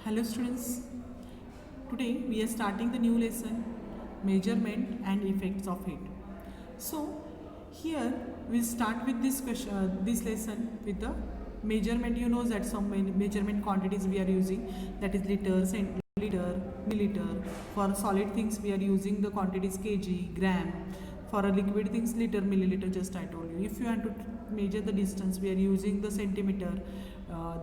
Hello students, today we are starting the new lesson measurement and effects of heat. So here we start with this lesson with the measurement. You know that some measurement quantities we are using, that is liter, centiliter, milliliter. For solid things we are using the quantities kg, gram. For a liquid things liter, milliliter, just I told you. If you want to measure the distance we are using the centimeter,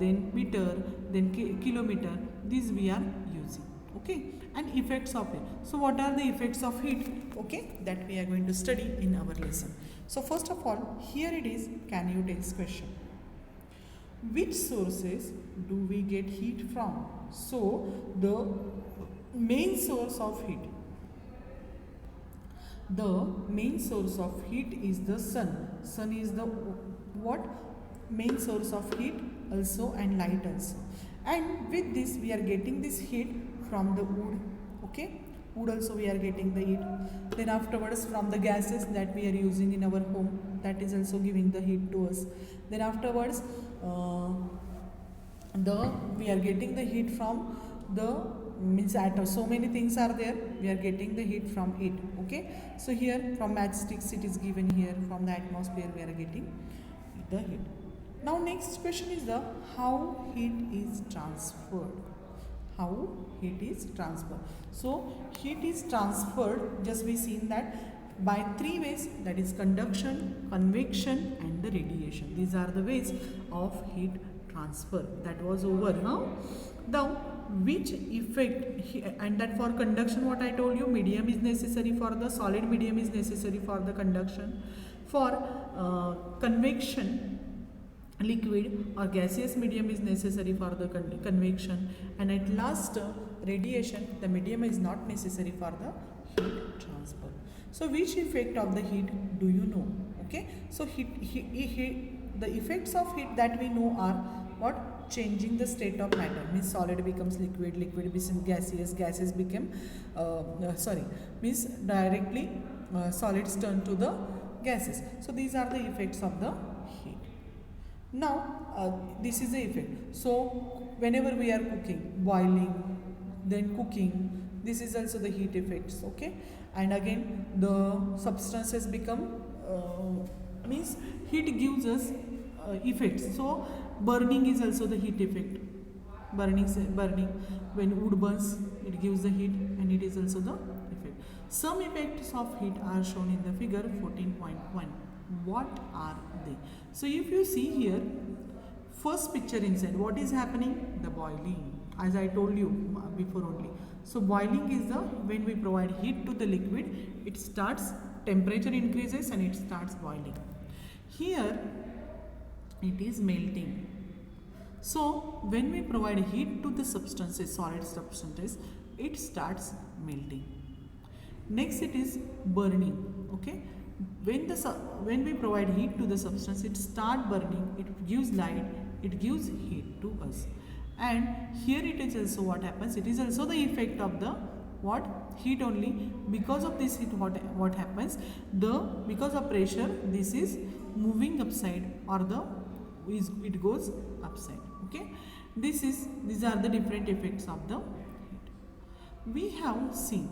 then meter, then kilometer. These we are using. Okay, and effects of it. So what are the effects of heat? Okay, that we are going to study in our lesson. So first of all, here it is, can you tell question. Which sources do we get heat from? So the main source of heat. The main source of heat is the sun. Sun is the what? Main source of heat also and light also. And with this we are getting this heat from the wood. Okay, wood also we are getting the heat. Then afterwards from the gases that we are using in our home, that is also giving the heat to us. Then afterwards we are getting the heat from the means atom. So many things are there, we are getting the heat from it. Okay, so here from matchsticks it is given here, from the atmosphere we are getting the heat. Now next question is the how heat is transferred. How heat is transferred. So heat is transferred, just we seen that by three ways, that is conduction, convection and the radiation. These are the ways of heat transfer. That was over. Now which effect, and that for conduction what I told you, medium is necessary for the solid, medium is necessary for the conduction. For convection, liquid or gaseous medium is necessary for the convection, and at last radiation, the medium is not necessary for the heat transfer. So which effect of the heat do you know? Okay, so the effects of heat that we know are what? Changing the state of matter, means solid becomes liquid, liquid becomes gaseous, gases become means directly solids turn to the gases. So these are the effects of the heat. Now this is the effect. So whenever we are cooking, boiling, then cooking, this is also the heat effects. Okay, and again the substances become means heat gives us effects. So burning is also the heat effect. Burning when wood burns, it gives the heat and it is also the effect. Some effects of heat are shown in the figure 14.1. What are they? So if you see here, first picture inside, what is happening? The boiling, as I told you before only. So boiling is the when we provide heat to the liquid, it starts, temperature increases and it starts boiling. Here it is melting. So when we provide heat to the substances, solid substances, it starts melting. Next it is burning. Okay, when we provide heat to the substance, it start burning, it gives light, it gives heat to us. And here it is also what happens, it is also the effect of the what? Heat only. Because of this heat, what happens, because of pressure, this is moving upside, or it goes upside. Okay, these are the different effects of the heat. We have seen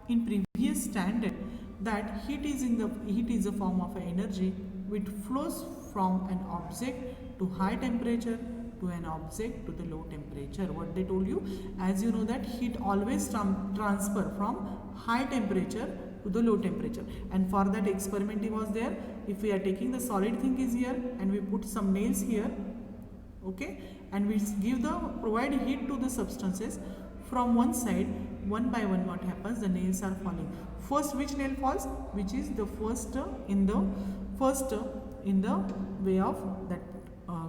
in previous standard that heat is a form of energy which flows from an object to high temperature to an object to the low temperature. What they told you, as you know that heat always transfer from high temperature to the low temperature, and for that experiment was there. If we are taking the solid thing is here and we put some nails here, okay, and we provide heat to the substances from one side, one by one what happens, the nails are falling. First which nail falls, which is the first in the way of that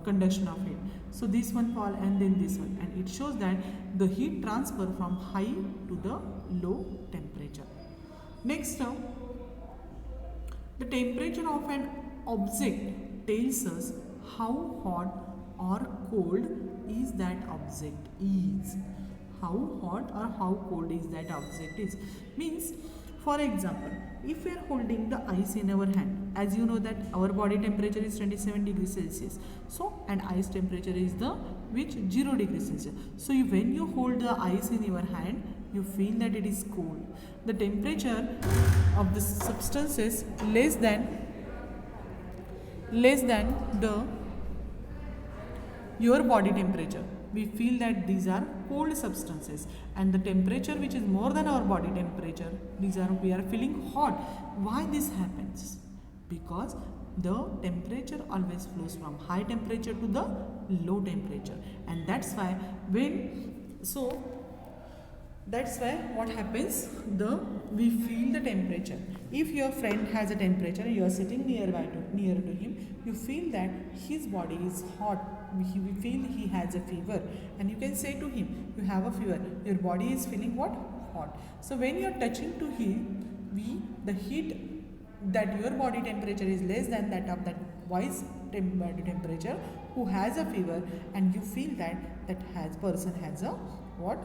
conduction of heat. So this one fall and then this one, and it shows that the heat transfer from high to the low temperature. Next, the temperature of an object tells us how hot or cold is that object is. How hot or how cold is that object is. Means, for example, if we are holding the ice in our hand, as you know that our body temperature is 27 degrees Celsius. So, and ice temperature is the which 0 degrees Celsius. So when you hold the ice in your hand, you feel that it is cold. The temperature of the substance is less than the your body temperature. We feel that these are cold substances, and the temperature which is more than our body temperature, we are feeling hot. Why this happens? Because the temperature always flows from high temperature to the low temperature, and that's why what happens, we feel the temperature. If your friend has a temperature, you are sitting near to him, you feel that his body is hot, we feel he has a fever, and you can say to him, you have a fever, your body is feeling what? Hot. So when you are touching to him, the heat that your body temperature is less than that of that boy's body temperature who has a fever, and you feel that person has a what?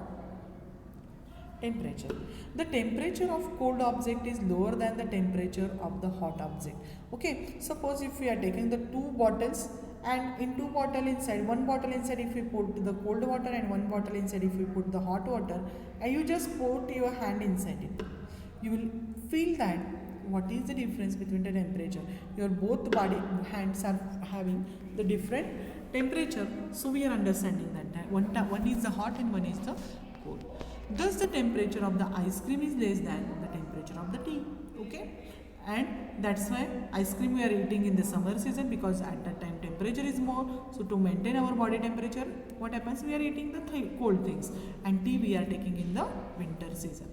Temperature. The temperature of cold object is lower than the temperature of the hot object. Okay, suppose if we are taking the two bottles, and in two bottle inside, one bottle inside if we put the cold water, and one bottle inside if we put the hot water, and you just put your hand inside it, you will feel that what is the difference between the temperature. Your both hands are having the different temperature, so we are understanding that one is the hot and one is the cold. Thus the temperature of the ice cream is less than the temperature of the tea. Okay, and that's why ice cream we are eating in the summer season, because at that time temperature is more. So to maintain our body temperature, what happens, we are eating the cold things, and tea we are taking in the winter season.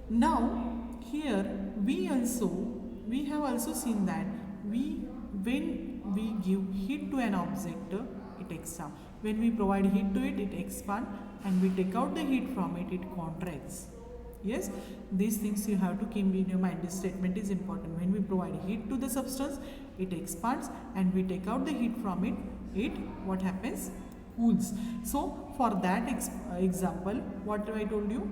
Now here we have also seen that when we give heat to an object, it expands. When we provide heat to it, it expands, and we take out the heat from it, it contracts. Yes, these things you have to keep in your mind. This statement is important. When we provide heat to the substance, it expands, and we take out the heat from it, what happens? Cools. So for that example, what I told you,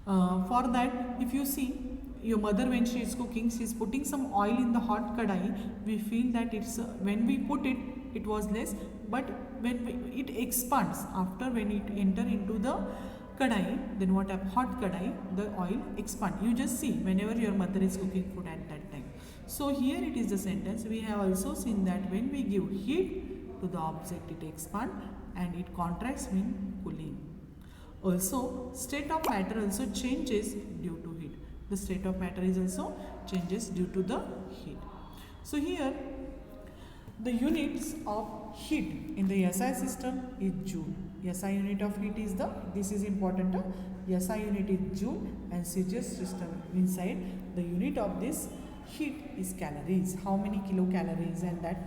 for that, if you see your mother, when she is cooking, she is putting some oil in the hot kadai. We feel that it's when we put it, it was less, but when it expands after, when it enter into the kadai, then what happens? Hot kadai, the oil expand. You just see whenever your mother is cooking food at that time. So here it is the sentence. We have also seen that when we give heat to the object, it expand and it contracts when cooling. Also, state of matter also changes due to heat. The state of matter is also changes due to the heat. So here the units of heat in the SI system is Joule. SI unit of heat is this is important. SI unit is Joule, and CGS system inside the unit of this heat is calories. How many kilocalories, and that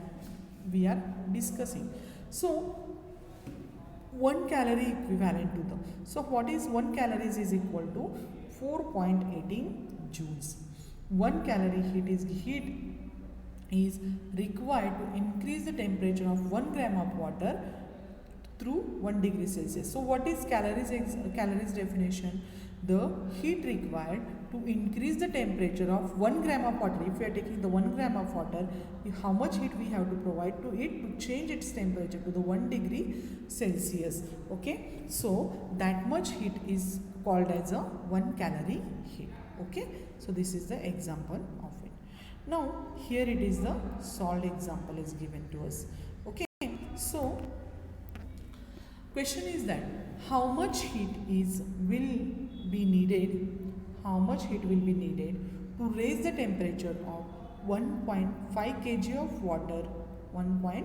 we are discussing. So 1 calorie equivalent to the. So what is 1 calories is equal to 4.18 joules. 1 calorie heat is required to increase the temperature of 1 gram of water through 1 degree Celsius. So what is calories definition? The heat required to increase the temperature of 1 gram of water. If we are taking the 1 gram of water, how much heat we have to provide to it to change its temperature to the 1 degree Celsius. Okay, so that much heat is called as a 1 calorie heat. Okay, so this is the example of it. Now here it is, the salt example is given to us. Okay, so question is that how much heat will be needed to raise the temperature of 1.5 kg of water, 1.5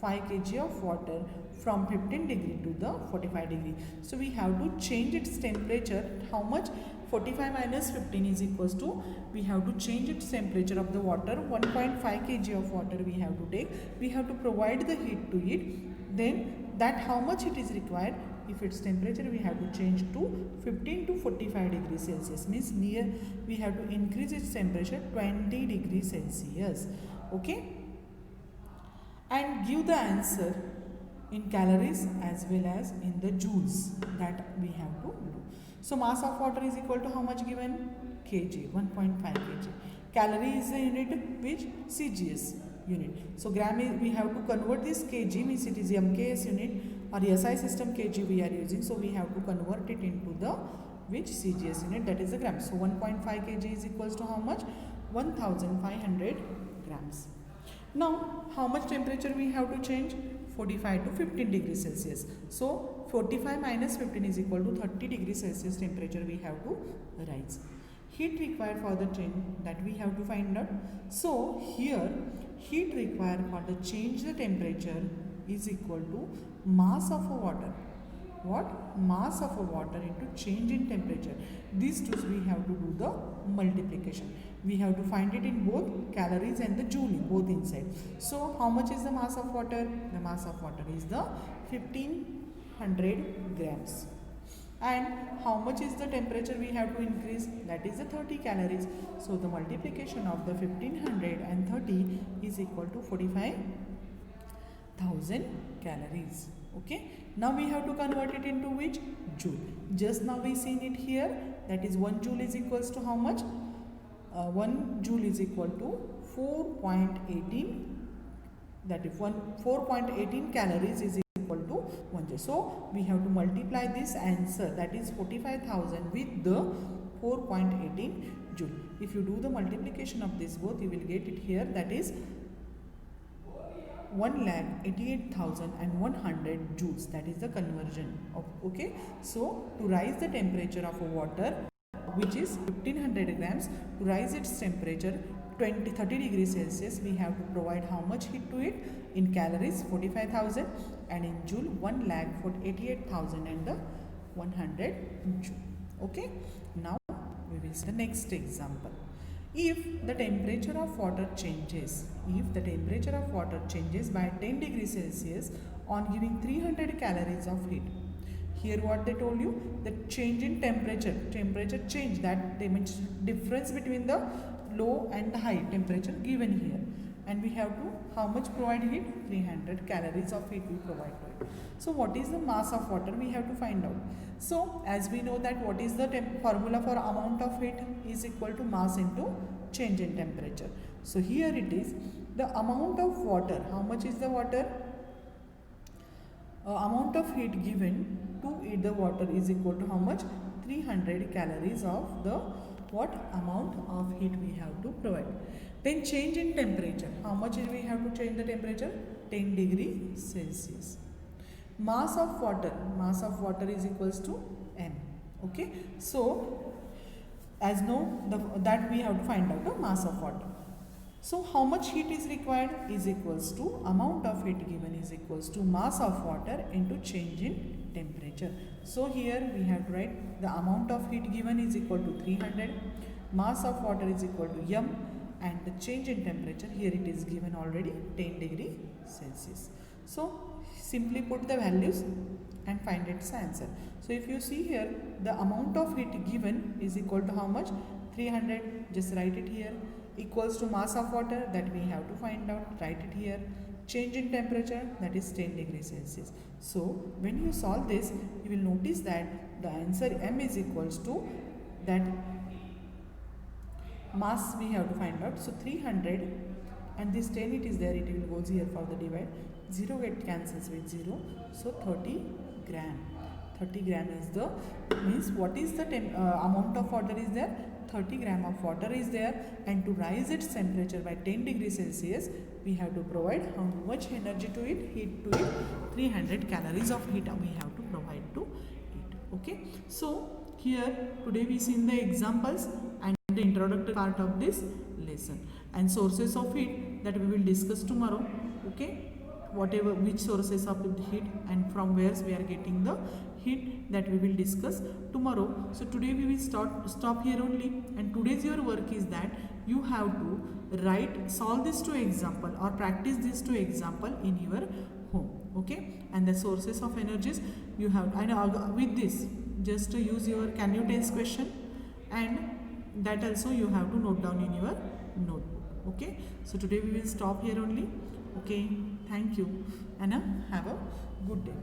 kg of water from 15 degree to the 45 degree. So we have to change its temperature. How much? 45 minus 15 is equals to, we have to change its temperature of the water. 1.5 kg of water we have to take. We have to provide the heat to it. Then that how much it is required, if its temperature we have to change to 15 to 45 degrees Celsius, means we have to increase its temperature 20 degrees Celsius. Okay, and give the answer in calories as well as in the joules that we have to do. So mass of water is equal to how much given? Kg, 1.5 kg. Calorie is the unit which CGS unit. So gram is, we have to convert this kg, means it is MKS unit or SI system kg we are using. So we have to convert it into the which CGS unit, that is the gram. So 1.5 kg is equals to how much? 1500 grams. Now how much temperature we have to change? 45 to 15 degrees Celsius. So 45 minus 15 is equal to 30 degrees Celsius temperature we have to rise. Heat required for the change, that we have to find out. So here heat required for the change the temperature is equal to mass of a water. What? Mass of a water into change in temperature. These two we have to do the multiplication. We have to find it in both calories and the joule, both inside. So how much is the mass of water? The mass of water is the 1500 grams. And how much is the temperature we have to increase? That is the 30 calories. So the multiplication of the 1500 and 30 is equal to 45,000 calories. Okay. Now we have to convert it into which? Joule. Just now we seen it here. That is 1 joule is equals to how much? 1 joule is equal to 4.18. That is 4.18 calories is equal to 1 joule. So we have to multiply this answer, that is 45,000, with the 4.18 joule. If you do the multiplication of this both, you will get it here, that is 1,88,100 joules. That is the conversion of, okay. So to rise the temperature of a water, which is 1500 grams, to rise its temperature 30 degrees Celsius, we have to provide how much heat to it? In calories 45,000 and in joule 1,88,100 joule. Okay. Now we will see the next example. If the temperature of water changes, by 10 degrees Celsius on giving 300 calories of heat. Here what they told you, the change in temperature change, that means difference between the low and the high temperature given here. And we have to how much provide heat? 300 calories of heat we provide to it. So what is the mass of water? We have to find out. So as we know that what is the formula for amount of heat is equal to mass into change in temperature. So here it is the amount of water. How much is the water? Amount of heat given to the water is equal to how much? 300 calories of the what amount of heat we have to provide. Then change in temperature. How much we have to change the temperature? 10 degrees Celsius. Mass of water is equals to m. Okay. So as know that we have to find out the mass of water. So how much heat is required is equals to amount of heat given is equals to mass of water into change in temperature. So here we have to write the amount of heat given is equal to 300, mass of water is equal to m, and the change in temperature here it is given already 10 degrees Celsius. So simply put the values and find its answer. So if you see here, the amount of heat given is equal to how much? 300, just write it here, equals to mass of water, that we have to find out, write it here. Change in temperature, that is 10 degrees Celsius. So when you solve this, you will notice that the answer m is equals to that mass we have to find out. So 300 and this 10 it is there, it will go here for the divide, 0 get cancels with 0, so 30 gram. 30 gram is the, means what is the amount of water is there? 30 gram of water is there, and to rise its temperature by 10 degrees Celsius, we have to provide how much energy to it? Heat to it, 300 calories of heat we have to provide to it. Okay. So here today we seen the examples and the introductory part of this lesson, and sources of heat that we will discuss tomorrow. Okay. Whatever which sources of the heat and from where we are getting the heat, that we will discuss tomorrow. So today we will stop here only, and today's your work is that you have to solve these two example or practice these two example in your home. Okay. And the sources of energies you have, and with this just use your can you test question, and that also you have to note down in your notebook. Okay. So today we will stop here only. Okay. Thank you, and have a good day.